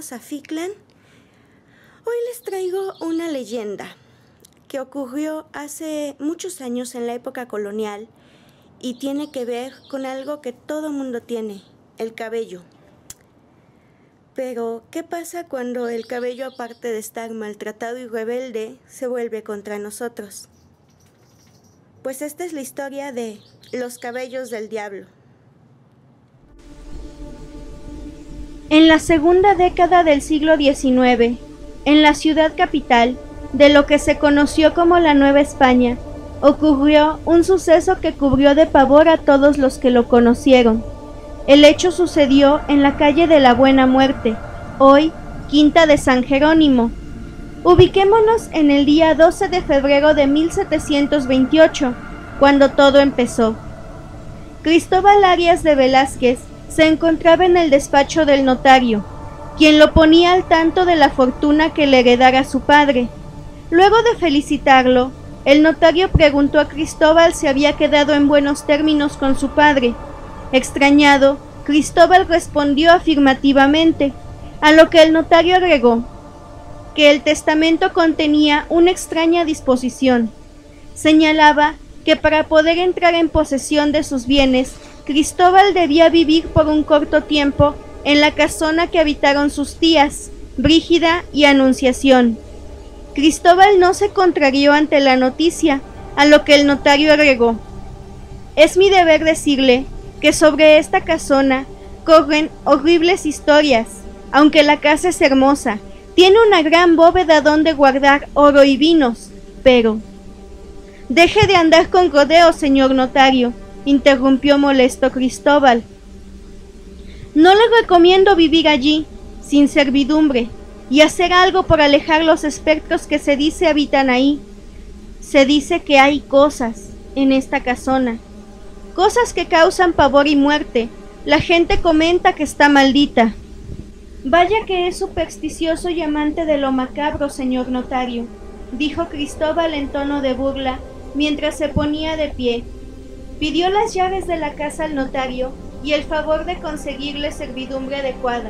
Zaficlan. Hoy les traigo una leyenda que ocurrió hace muchos años en la época colonial y tiene que ver con algo que todo mundo tiene, el cabello. Pero, ¿qué pasa cuando el cabello, aparte de estar maltratado y rebelde, se vuelve contra nosotros? Pues esta es la historia de los cabellos del diablo. En la segunda década del siglo XIX, en la ciudad capital de lo que se conoció como la Nueva España, ocurrió un suceso que cubrió de pavor a todos los que lo conocieron. El hecho sucedió en la calle de la Buena Muerte, hoy Quinta de San Jerónimo. Ubiquémonos en el día 12 de febrero de 1728, cuando todo empezó. Cristóbal Arias de Velázquez se encontraba en el despacho del notario, quien lo ponía al tanto de la fortuna que le heredara su padre. Luego de felicitarlo, el notario preguntó a Cristóbal si había quedado en buenos términos con su padre. Extrañado, Cristóbal respondió afirmativamente, a lo que el notario agregó que el testamento contenía una extraña disposición. Señalaba que para poder entrar en posesión de sus bienes, Cristóbal debía vivir por un corto tiempo en la casona que habitaron sus tías, Brígida y Anunciación. Cristóbal no se contrarió ante la noticia, a lo que el notario agregó: «Es mi deber decirle que sobre esta casona corren horribles historias, aunque la casa es hermosa, tiene una gran bóveda donde guardar oro y vinos, pero...». «Deje de andar con rodeos, señor notario», interrumpió molesto Cristóbal. «No le recomiendo vivir allí, sin servidumbre, y hacer algo por alejar los espectros que se dice habitan ahí. Se dice que hay cosas en esta casona, cosas que causan pavor y muerte. La gente comenta que está maldita». «Vaya que es supersticioso y amante de lo macabro, señor notario», dijo Cristóbal en tono de burla, mientras se ponía de pie. Pidió las llaves de la casa al notario y el favor de conseguirle servidumbre adecuada.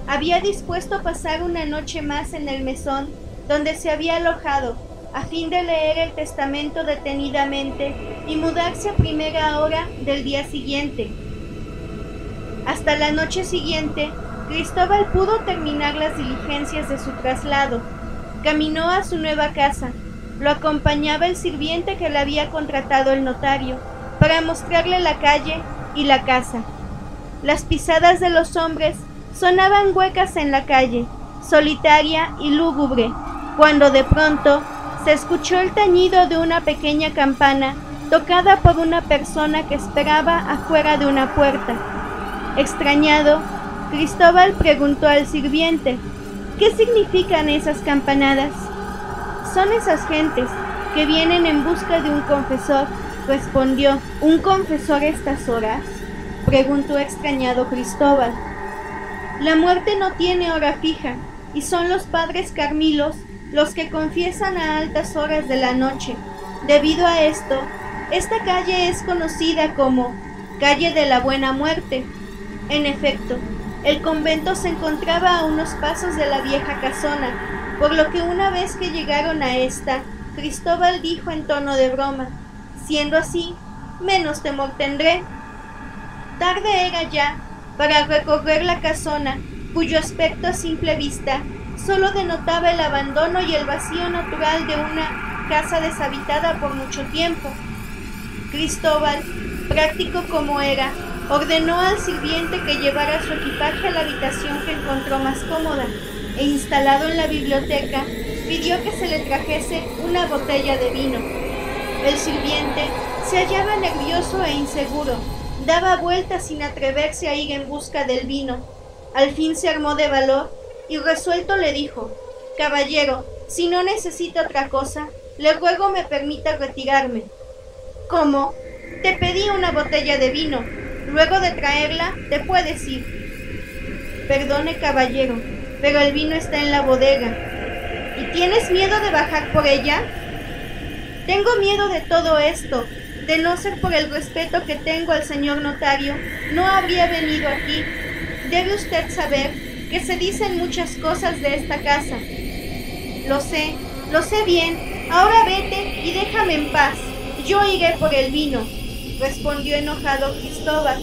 Había dispuesto pasar una noche más en el mesón donde se había alojado, a fin de leer el testamento detenidamente y mudarse a primera hora del día siguiente. Hasta la noche siguiente, Cristóbal pudo terminar las diligencias de su traslado. Caminó a su nueva casa. Lo acompañaba el sirviente que le había contratado el notario para mostrarle la calle y la casa. Las pisadas de los hombres sonaban huecas en la calle, solitaria y lúgubre, cuando de pronto se escuchó el tañido de una pequeña campana tocada por una persona que esperaba afuera de una puerta. Extrañado, Cristóbal preguntó al sirviente: «¿Qué significan esas campanadas?». «Son esas gentes que vienen en busca de un confesor», respondió. «¿Un confesor a estas horas?», preguntó extrañado Cristóbal. «La muerte no tiene hora fija, y son los padres Carmilos los que confiesan a altas horas de la noche. Debido a esto, esta calle es conocida como Calle de la Buena Muerte». En efecto, el convento se encontraba a unos pasos de la vieja casona, por lo que una vez que llegaron a esta, Cristóbal dijo en tono de broma: «Siendo así, menos temor tendré». Tarde era ya para recorrer la casona, cuyo aspecto a simple vista solo denotaba el abandono y el vacío natural de una casa deshabitada por mucho tiempo. Cristóbal, práctico como era, ordenó al sirviente que llevara su equipaje a la habitación que encontró más cómoda, e instalado en la biblioteca, pidió que se le trajese una botella de vino. El sirviente se hallaba nervioso e inseguro, daba vueltas sin atreverse a ir en busca del vino. Al fin se armó de valor y resuelto le dijo: «Caballero, si no necesita otra cosa, le ruego me permita retirarme». «¿Cómo? Te pedí una botella de vino. Luego de traerla, te puedes ir». «Perdone, caballero, pero el vino está en la bodega». «¿Y tienes miedo de bajar por ella?». «Tengo miedo de todo esto. De no ser por el respeto que tengo al señor notario, no habría venido aquí. Debe usted saber que se dicen muchas cosas de esta casa. Lo sé bien. Ahora vete y déjame en paz. Yo iré por el vino, respondió enojado Cristóbal.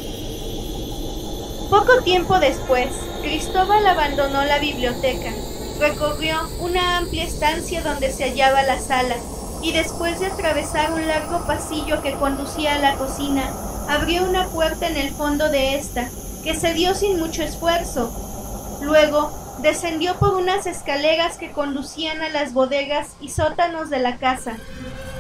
Poco tiempo después, Cristóbal abandonó la biblioteca, recorrió una amplia estancia donde se hallaba la sala, y después de atravesar un largo pasillo que conducía a la cocina, abrió una puerta en el fondo de esta, que se dio sin mucho esfuerzo. Luego, descendió por unas escaleras que conducían a las bodegas y sótanos de la casa.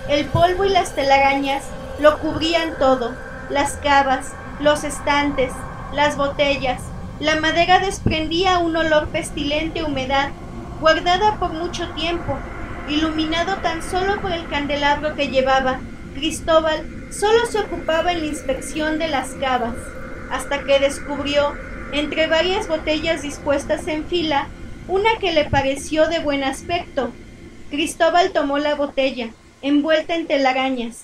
El polvo y las telarañas lo cubrían todo: las cavas, los estantes, las botellas. La madera desprendía un olor pestilente a humedad, guardada por mucho tiempo. Iluminado tan solo por el candelabro que llevaba, Cristóbal solo se ocupaba en la inspección de las cavas, hasta que descubrió, entre varias botellas dispuestas en fila, una que le pareció de buen aspecto. Cristóbal tomó la botella, envuelta en telarañas.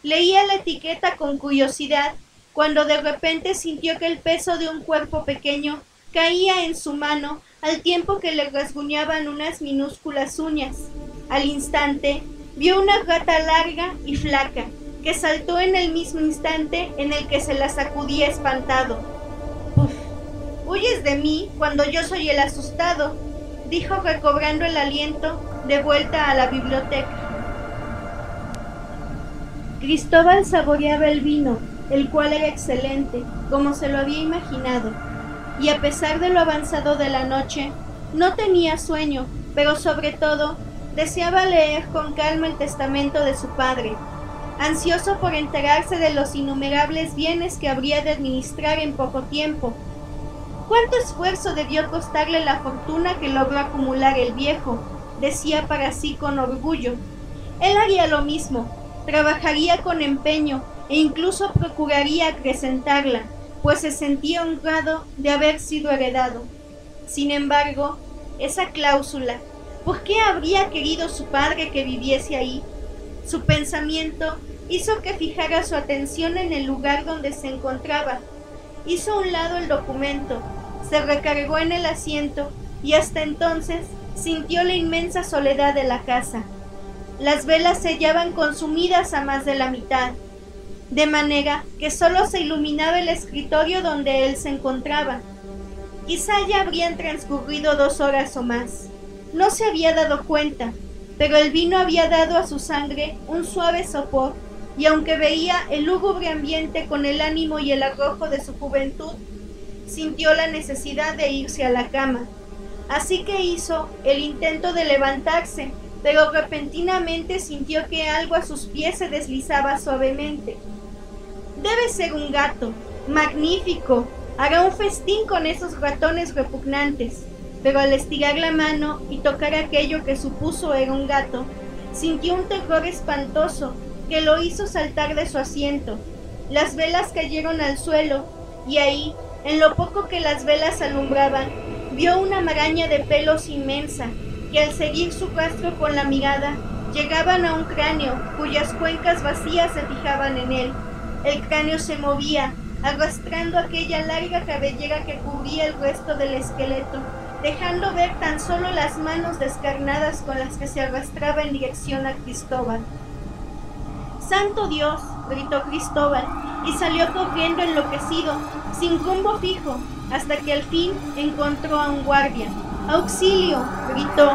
Leía la etiqueta con curiosidad, cuando de repente sintió que el peso de un cuerpo pequeño caía en su mano al tiempo que le rasguñaban unas minúsculas uñas. Al instante, vio una rata larga y flaca, que saltó en el mismo instante en el que se la sacudía espantado. «Uf, huyes de mí cuando yo soy el asustado», dijo recobrando el aliento, de vuelta a la biblioteca. Cristóbal saboreaba el vino, el cual era excelente, como se lo había imaginado, y a pesar de lo avanzado de la noche, no tenía sueño, pero sobre todo deseaba leer con calma el testamento de su padre, ansioso por enterarse de los innumerables bienes que habría de administrar en poco tiempo. «¿Cuánto esfuerzo debió costarle la fortuna que logró acumular el viejo?», decía para sí con orgullo. Él haría lo mismo, trabajaría con empeño e incluso procuraría acrecentarla, pues se sentía honrado de haber sido heredado. Sin embargo, esa cláusula, ¿por qué habría querido su padre que viviese ahí? Su pensamiento hizo que fijara su atención en el lugar donde se encontraba. Hizo a un lado el documento, se recargó en el asiento y hasta entonces sintió la inmensa soledad de la casa. Las velas se hallaban consumidas a más de la mitad, de manera que solo se iluminaba el escritorio donde él se encontraba. Quizá ya habrían transcurrido 2 horas o más. No se había dado cuenta, pero el vino había dado a su sangre un suave sopor, y aunque veía el lúgubre ambiente con el ánimo y el arrojo de su juventud, sintió la necesidad de irse a la cama. Así que hizo el intento de levantarse, pero repentinamente sintió que algo a sus pies se deslizaba suavemente. «Debe ser un gato. Magnífico. Hará un festín con esos ratones repugnantes». Pero al estirar la mano y tocar aquello que supuso era un gato, sintió un terror espantoso que lo hizo saltar de su asiento. Las velas cayeron al suelo, y ahí, en lo poco que las velas alumbraban, vio una maraña de pelos inmensa, que al seguir su rastro con la mirada, llegaban a un cráneo, cuyas cuencas vacías se fijaban en él. El cráneo se movía, arrastrando aquella larga cabellera que cubría el resto del esqueleto, dejando ver tan solo las manos descarnadas con las que se arrastraba en dirección a Cristóbal. «¡Santo Dios!», gritó Cristóbal, y salió corriendo enloquecido, sin rumbo fijo, hasta que al fin encontró a un guardia. «¡Auxilio!», gritó.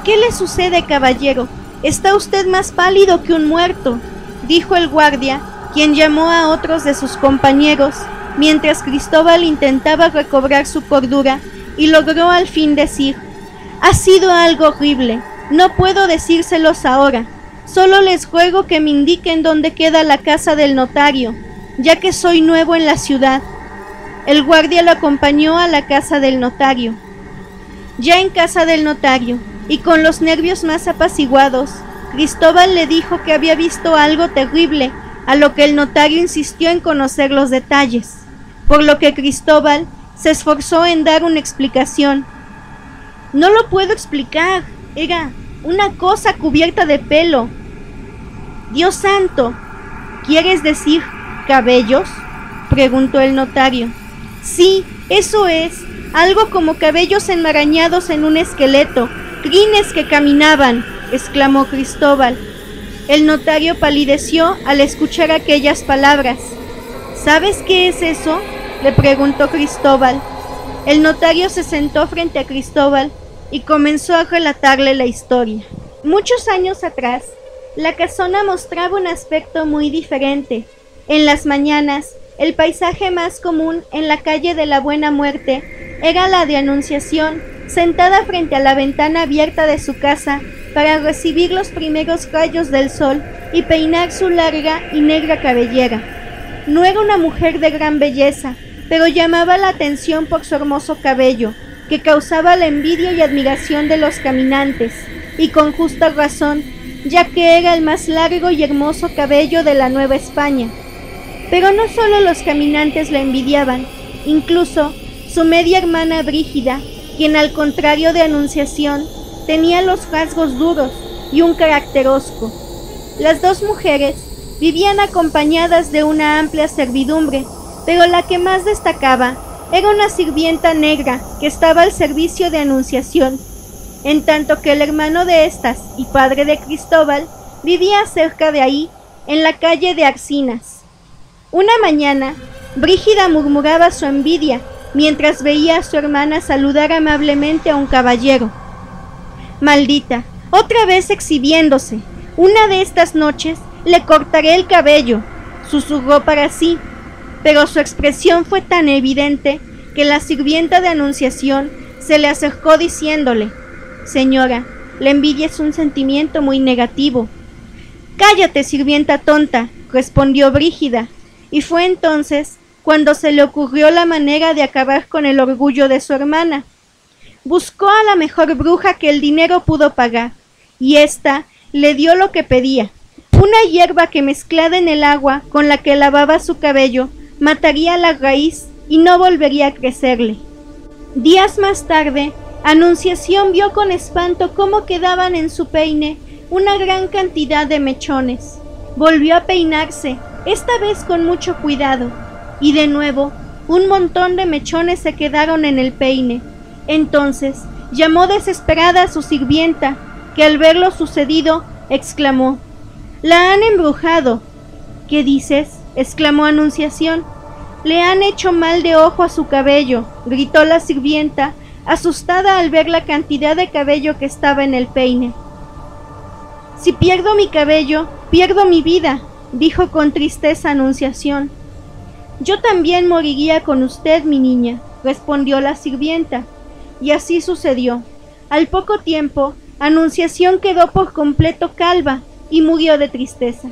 «¿Qué le sucede, caballero? Está usted más pálido que un muerto», dijo el guardia, quien llamó a otros de sus compañeros, mientras Cristóbal intentaba recobrar su cordura y logró al fin decir: «Ha sido algo horrible. No puedo decírselos ahora. Solo les ruego que me indiquen dónde queda la casa del notario, ya que soy nuevo en la ciudad». El guardia lo acompañó a la casa del notario. Ya en casa del notario, y con los nervios más apaciguados, Cristóbal le dijo que había visto algo terrible, a lo que el notario insistió en conocer los detalles, por lo que Cristóbal se esforzó en dar una explicación. «No lo puedo explicar, era una cosa cubierta de pelo». «Dios santo, ¿quieres decir cabellos?», preguntó el notario. «Sí, Eso es, algo como cabellos enmarañados en un esqueleto, crines que caminaban, exclamó Cristóbal. El notario palideció al escuchar aquellas palabras. ¿Sabes qué es eso?, le preguntó Cristóbal. El notario se sentó frente a Cristóbal y comenzó a relatarle la historia. Muchos años atrás, la casona mostraba un aspecto muy diferente. En las mañanas, el paisaje más común en la calle de la Buena Muerte era la de Anunciación, sentada frente a la ventana abierta de su casa para recibir los primeros rayos del sol y peinar su larga y negra cabellera. No era una mujer de gran belleza, pero llamaba la atención por su hermoso cabello, que causaba la envidia y admiración de los caminantes, y con justa razón, ya que era el más largo y hermoso cabello de la Nueva España. Pero no solo los caminantes la envidiaban, incluso su media hermana Brígida, quien al contrario de Anunciación, tenía los rasgos duros y un carácter hosco. Las dos mujeres vivían acompañadas de una amplia servidumbre, pero la que más destacaba era una sirvienta negra que estaba al servicio de Anunciación, en tanto que el hermano de estas y padre de Cristóbal vivía cerca de ahí, en la calle de Arcinas. Una mañana, Brígida murmuraba su envidia mientras veía a su hermana saludar amablemente a un caballero. «Maldita, otra vez exhibiéndose. Una de estas noches le cortaré el cabello», susurró para sí, pero su expresión fue tan evidente que la sirvienta de Anunciación se le acercó diciéndole: «Señora, la envidia es un sentimiento muy negativo». «Cállate, sirvienta tonta», respondió Brígida, y fue entonces cuando se le ocurrió la manera de acabar con el orgullo de su hermana. Buscó a la mejor bruja que el dinero pudo pagar, y ésta le dio lo que pedía: una hierba que mezclada en el agua con la que lavaba su cabello mataría la raíz y no volvería a crecerle. Días más tarde, Anunciación vio con espanto cómo quedaban en su peine una gran cantidad de mechones. Volvió a peinarse, esta vez con mucho cuidado, y de nuevo un montón de mechones se quedaron en el peine. Entonces llamó desesperada a su sirvienta, que al ver lo sucedido exclamó: «¡La han embrujado!». «¿Qué dices?», exclamó Anunciación. «Le han hecho mal de ojo a su cabello», gritó la sirvienta, asustada al ver la cantidad de cabello que estaba en el peine. «Si pierdo mi cabello, pierdo mi vida», dijo con tristeza Anunciación. «Yo también moriría con usted, mi niña», respondió la sirvienta. Y así sucedió. Al poco tiempo, Anunciación quedó por completo calva y murió de tristeza,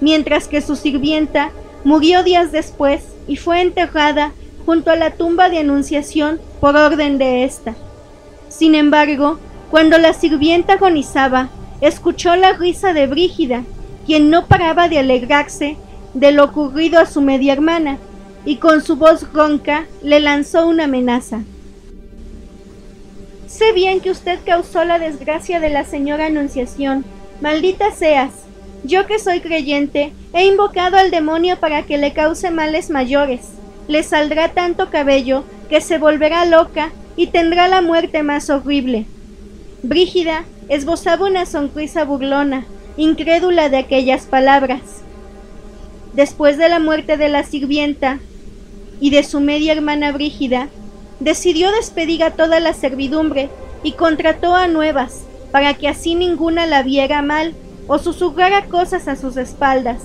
mientras que su sirvienta murió días después y fue enterrada junto a la tumba de Anunciación por orden de ésta. Sin embargo, cuando la sirvienta agonizaba, escuchó la risa de Brígida, quien no paraba de alegrarse de lo ocurrido a su media hermana, y con su voz ronca le lanzó una amenaza. «Sé bien que usted causó la desgracia de la señora Anunciación. Maldita seas. Yo, que soy creyente, he invocado al demonio para que le cause males mayores. Le saldrá tanto cabello que se volverá loca y tendrá la muerte más horrible». Brígida esbozaba una sonrisa burlona, incrédula de aquellas palabras. Después de la muerte de la sirvienta y de su media hermana Brígida, decidió despedir a toda la servidumbre y contrató a nuevas, para que así ninguna la viera mal o susurrara cosas a sus espaldas.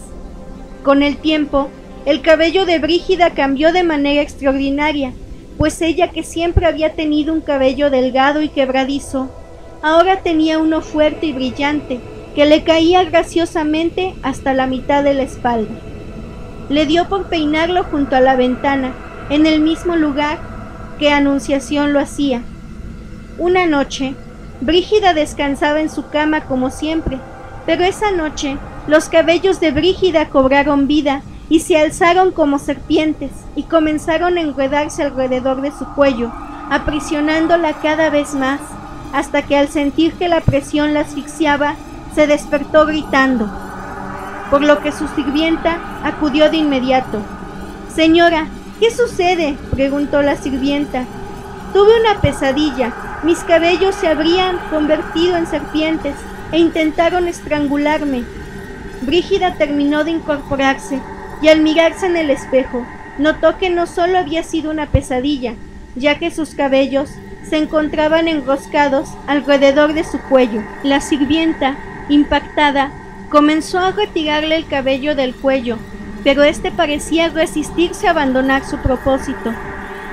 Con el tiempo, el cabello de Brígida cambió de manera extraordinaria, pues ella, que siempre había tenido un cabello delgado y quebradizo, ahora tenía uno fuerte y brillante, que le caía graciosamente hasta la mitad de la espalda. Le dio por peinarlo junto a la ventana, en el mismo lugar que Anunciación lo hacía. Una noche, Brígida descansaba en su cama como siempre, pero esa noche los cabellos de Brígida cobraron vida y se alzaron como serpientes y comenzaron a enredarse alrededor de su cuello, aprisionándola cada vez más, hasta que al sentir que la presión la asfixiaba, se despertó gritando, por lo que su sirvienta acudió de inmediato. «Señora, ¿Qué sucede?, preguntó la sirvienta. Tuve una pesadilla. Mis cabellos se habrían convertido en serpientes e intentaron estrangularme. Brígida terminó de incorporarse y al mirarse en el espejo, notó que no solo había sido una pesadilla, ya que sus cabellos se encontraban enroscados alrededor de su cuello. La sirvienta, impactada, comenzó a retirarle el cabello del cuello, pero este parecía resistirse a abandonar su propósito,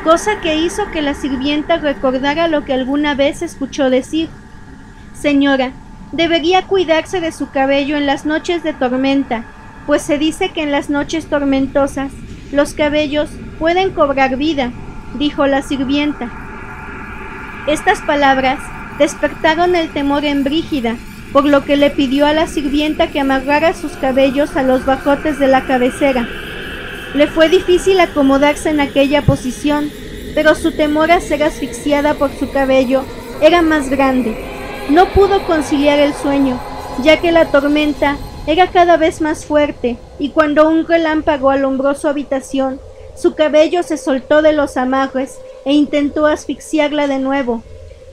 cosa que hizo que la sirvienta recordara lo que alguna vez escuchó decir. Señora, debería cuidarse de su cabello en las noches de tormenta, pues se dice que en las noches tormentosas los cabellos pueden cobrar vida, dijo la sirvienta. Estas palabras despertaron el temor en Brígida, por lo que le pidió a la sirvienta que amarrara sus cabellos a los bajotes de la cabecera. Le fue difícil acomodarse en aquella posición, pero su temor a ser asfixiada por su cabello era más grande. No pudo conciliar el sueño, ya que la tormenta era cada vez más fuerte, y cuando un relámpago alumbró su habitación, su cabello se soltó de los amarres e intentó asfixiarla de nuevo,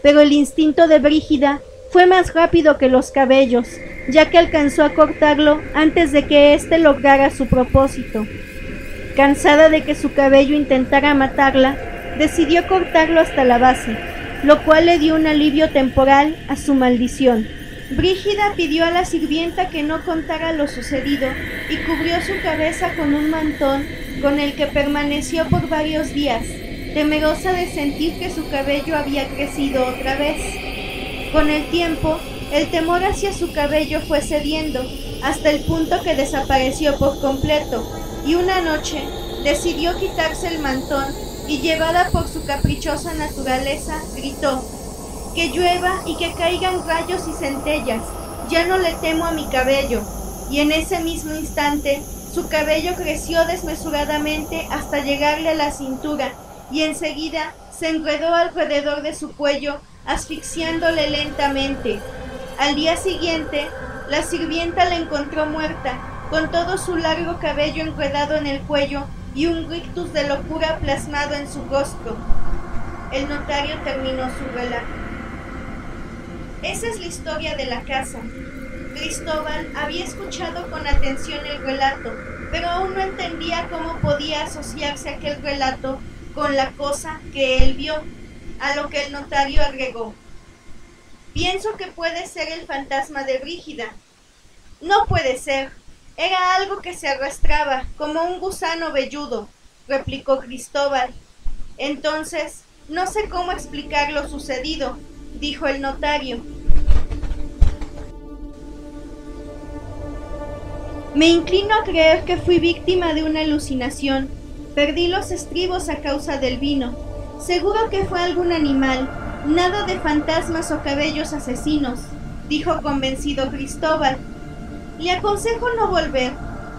pero el instinto de Brígida fue más rápido que los cabellos, ya que alcanzó a cortarlo antes de que éste lograra su propósito. Cansada de que su cabello intentara matarla, decidió cortarlo hasta la base, lo cual le dio un alivio temporal a su maldición. Brígida pidió a la sirvienta que no contara lo sucedido y cubrió su cabeza con un mantón con el que permaneció por varios días, temerosa de sentir que su cabello había crecido otra vez. Con el tiempo, el temor hacia su cabello fue cediendo, hasta el punto que desapareció por completo, y una noche decidió quitarse el mantón y, llevada por su caprichosa naturaleza, gritó: «Que llueva y que caigan rayos y centellas, ya no le temo a mi cabello». Y en ese mismo instante, su cabello creció desmesuradamente hasta llegarle a la cintura, y enseguida se enredó alrededor de su cuello, asfixiándole lentamente. Al día siguiente, la sirvienta la encontró muerta, con todo su largo cabello enredado en el cuello y un rictus de locura plasmado en su rostro. El notario terminó su relato. Esa es la historia de la casa. Cristóbal había escuchado con atención el relato, pero aún no entendía cómo podía asociarse aquel relato con la cosa que él vio, a lo que el notario agregó: «Pienso que puede ser el fantasma de Brígida». «No puede ser, era algo que se arrastraba, como un gusano velludo», replicó Cristóbal. «Entonces, no sé cómo explicar lo sucedido», dijo el notario. «Me inclino a creer que fui víctima de una alucinación. Perdí los estribos a causa del vino. Seguro que fue algún animal, nada de fantasmas o cabellos asesinos», dijo convencido Cristóbal. «Le aconsejo no volver.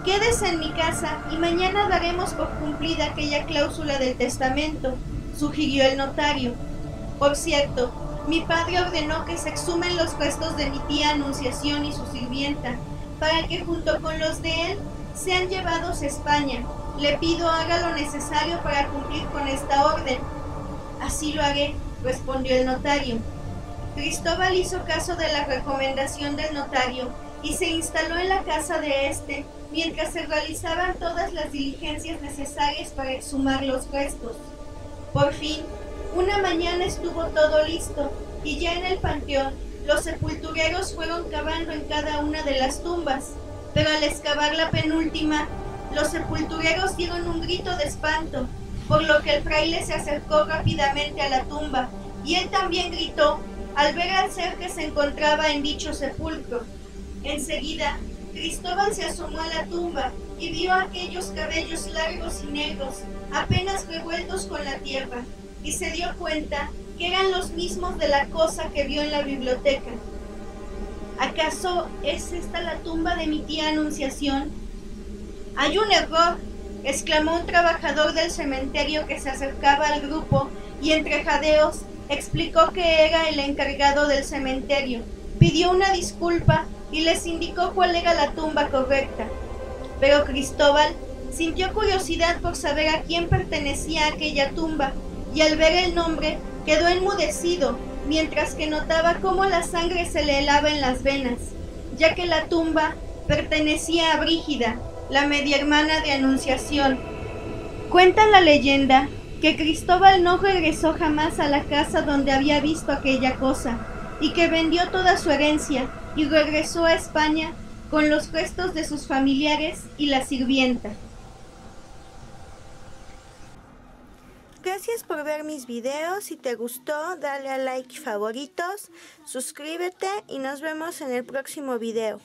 Quédese en mi casa y mañana daremos por cumplida aquella cláusula del testamento», sugirió el notario. «Por cierto, mi padre ordenó que se exhumen los restos de mi tía Anunciación y su sirvienta, para que junto con los de él sean llevados a España. Le pido haga lo necesario para cumplir con esta orden». «Así lo haré», respondió el notario. Cristóbal hizo caso de la recomendación del notario y se instaló en la casa de éste mientras se realizaban todas las diligencias necesarias para exhumar los restos. Por fin, una mañana estuvo todo listo y ya en el panteón los sepultureros fueron cavando en cada una de las tumbas, pero al excavar la penúltima, los sepultureros dieron un grito de espanto, por lo que el fraile se acercó rápidamente a la tumba, y él también gritó al ver al ser que se encontraba en dicho sepulcro. Enseguida, Cristóbal se asomó a la tumba y vio aquellos cabellos largos y negros, apenas revueltos con la tierra, y se dio cuenta que eran los mismos de la cosa que vio en la biblioteca. ¿Acaso es esta la tumba de mi tía Anunciación? «Hay un error», exclamó un trabajador del cementerio que se acercaba al grupo y entre jadeos explicó que era el encargado del cementerio. Pidió una disculpa y les indicó cuál era la tumba correcta. Pero Cristóbal Sintió curiosidad por saber a quién pertenecía aquella tumba, y al ver el nombre quedó enmudecido, mientras que notaba cómo la sangre se le helaba en las venas, ya que la tumba pertenecía a Brígida, la media hermana de Anunciación. Cuenta la leyenda que Cristóbal no regresó jamás a la casa donde había visto aquella cosa, y que vendió toda su herencia y regresó a España con los restos de sus familiares y la sirvienta. Gracias por ver mis videos. Si te gustó, dale a like y favoritos, suscríbete y nos vemos en el próximo video.